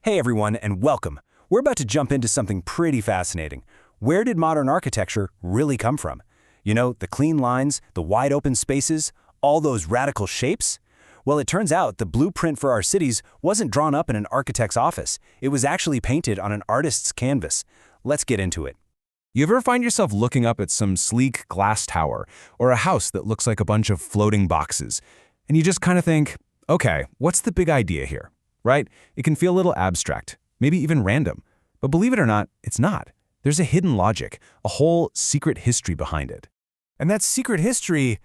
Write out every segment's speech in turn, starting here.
Hey everyone, and welcome. We're about to jump into something pretty fascinating. Where did modern architecture really come from? You know, the clean lines, the wide open spaces, all those radical shapes? Well, it turns out the blueprint for our cities wasn't drawn up in an architect's office. It was actually painted on an artist's canvas. Let's get into it. You ever find yourself looking up at some sleek glass tower or a house that looks like a bunch of floating boxes, and you just kind of think, okay, what's the big idea here? Right? It can feel a little abstract, maybe even random. But believe it or not, it's not. There's a hidden logic, a whole secret history behind it. And that secret history,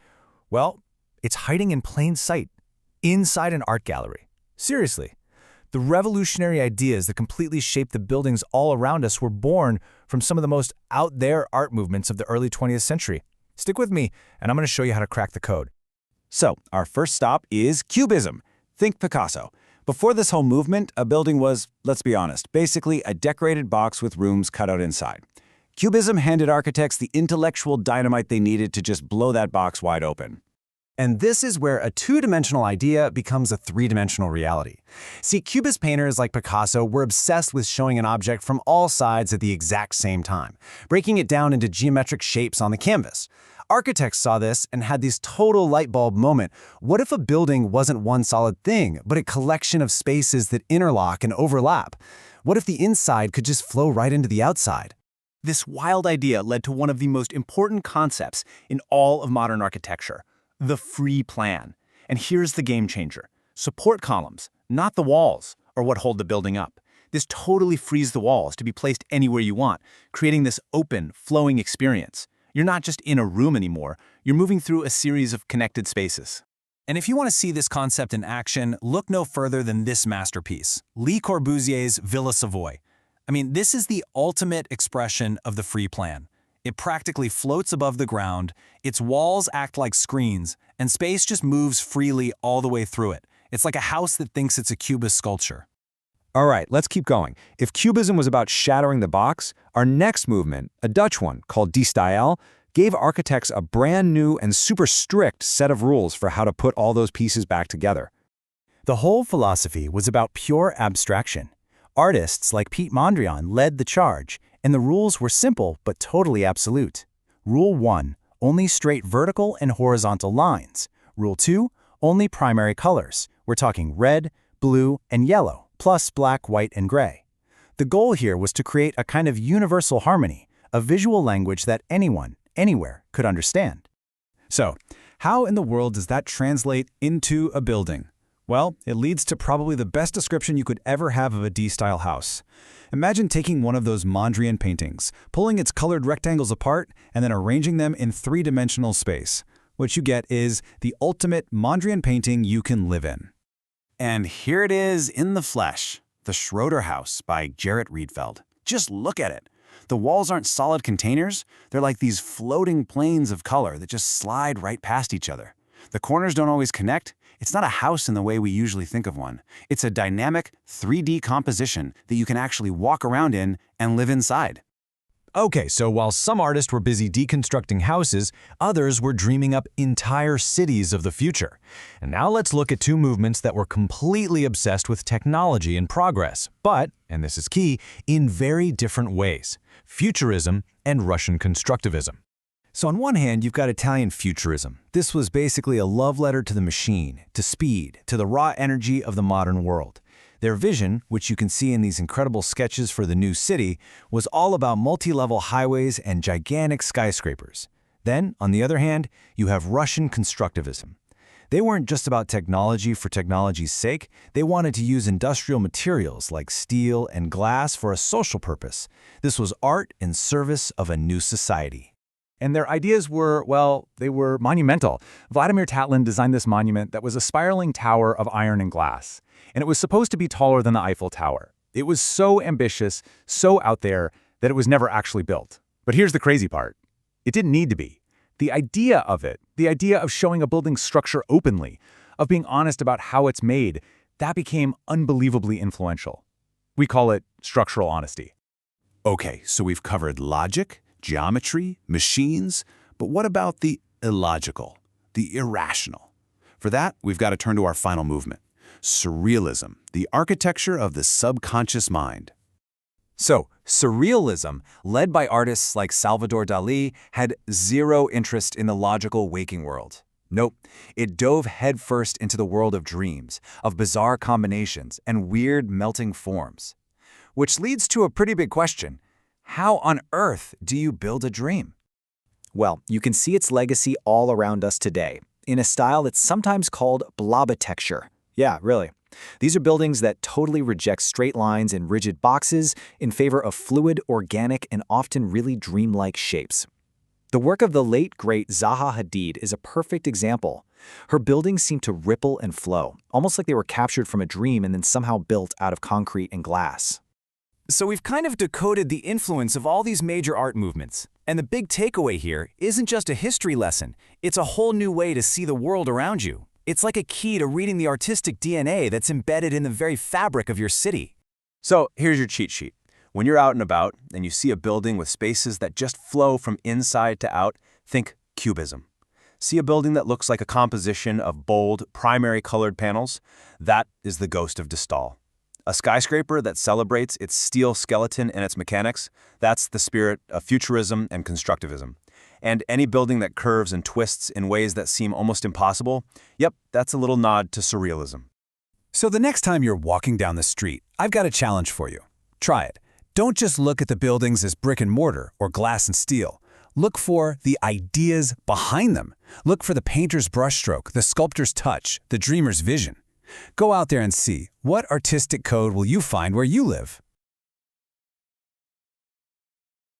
well, it's hiding in plain sight, inside an art gallery. Seriously, the revolutionary ideas that completely shaped the buildings all around us were born from some of the most out-there art movements of the early 20th century. Stick with me, and I'm going to show you how to crack the code. So, our first stop is Cubism. Think Picasso. Before this whole movement, a building was, let's be honest, basically a decorated box with rooms cut out inside. Cubism handed architects the intellectual dynamite they needed to just blow that box wide open. And this is where a two-dimensional idea becomes a three-dimensional reality. See, Cubist painters like Picasso were obsessed with showing an object from all sides at the exact same time, breaking it down into geometric shapes on the canvas. Architects saw this and had this total light bulb moment. What if a building wasn't one solid thing, but a collection of spaces that interlock and overlap? What if the inside could just flow right into the outside? This wild idea led to one of the most important concepts in all of modern architecture, the free plan. And here's the game changer. Support columns, not the walls, are what hold the building up. This totally frees the walls to be placed anywhere you want, creating this open, flowing experience. You're not just in a room anymore, you're moving through a series of connected spaces. And if you want to see this concept in action, look no further than this masterpiece, Le Corbusier's Villa Savoy. I mean, this is the ultimate expression of the free plan. It practically floats above the ground, its walls act like screens, and space just moves freely all the way through it. It's like a house that thinks it's a cubist sculpture. All right, let's keep going. If Cubism was about shattering the box, our next movement, a Dutch one called De Stijl, gave architects a brand new and super strict set of rules for how to put all those pieces back together. The whole philosophy was about pure abstraction. Artists like Piet Mondrian led the charge, and the rules were simple but totally absolute. Rule 1, only straight vertical and horizontal lines. Rule 2, only primary colors. We're talking red, blue, and yellow, plus black, white, and gray. The goal here was to create a kind of universal harmony, a visual language that anyone, anywhere, could understand. So, how in the world does that translate into a building? Well, it leads to probably the best description you could ever have of a D-style house. Imagine taking one of those Mondrian paintings, pulling its colored rectangles apart, and then arranging them in three-dimensional space. What you get is the ultimate Mondrian painting you can live in. And here it is in the flesh, the Schröder House by Gerrit Rietveld. Just look at it. The walls aren't solid containers. They're like these floating planes of color that just slide right past each other. The corners don't always connect. It's not a house in the way we usually think of one. It's a dynamic 3D composition that you can actually walk around in and live inside. Okay, so while some artists were busy deconstructing houses, others were dreaming up entire cities of the future. And now let's look at two movements that were completely obsessed with technology and progress, but, and this is key, in very different ways: Futurism and Russian Constructivism. So on one hand, you've got Italian Futurism. This was basically a love letter to the machine, to speed, to the raw energy of the modern world. Their vision, which you can see in these incredible sketches for the new city, was all about multi-level highways and gigantic skyscrapers. Then, on the other hand, you have Russian Constructivism. They weren't just about technology for technology's sake. They wanted to use industrial materials like steel and glass for a social purpose. This was art in service of a new society. And their ideas were, well, they were monumental. Vladimir Tatlin designed this monument that was a spiraling tower of iron and glass. And it was supposed to be taller than the Eiffel Tower. It was so ambitious, so out there, that it was never actually built. But here's the crazy part. It didn't need to be. The idea of it, the idea of showing a building's structure openly, of being honest about how it's made, that became unbelievably influential. We call it structural honesty. Okay, so we've covered logic, geometry, machines, but what about the illogical, the irrational? For that, we've got to turn to our final movement. Surrealism, the architecture of the subconscious mind. So, Surrealism, led by artists like Salvador Dalí, had zero interest in the logical waking world. Nope, it dove headfirst into the world of dreams, of bizarre combinations, and weird melting forms. Which leads to a pretty big question. How on earth do you build a dream? Well, you can see its legacy all around us today, in a style that's sometimes called blobitecture. Yeah, really. These are buildings that totally reject straight lines and rigid boxes in favor of fluid, organic, and often really dreamlike shapes. The work of the late, great Zaha Hadid is a perfect example. Her buildings seem to ripple and flow, almost like they were captured from a dream and then somehow built out of concrete and glass. So we've kind of decoded the influence of all these major art movements. And the big takeaway here isn't just a history lesson. It's a whole new way to see the world around you. It's like a key to reading the artistic DNA that's embedded in the very fabric of your city. So here's your cheat sheet. When you're out and about and you see a building with spaces that just flow from inside to out, think Cubism. See a building that looks like a composition of bold, primary colored panels? That is the ghost of de Stijl. A skyscraper that celebrates its steel skeleton and its mechanics? That's the spirit of Futurism and Constructivism. And any building that curves and twists in ways that seem almost impossible? Yep, that's a little nod to Surrealism. So the next time you're walking down the street, I've got a challenge for you. Try it. Don't just look at the buildings as brick and mortar or glass and steel. Look for the ideas behind them. Look for the painter's brushstroke, the sculptor's touch, the dreamer's vision. Go out there and see, what artistic code will you find where you live?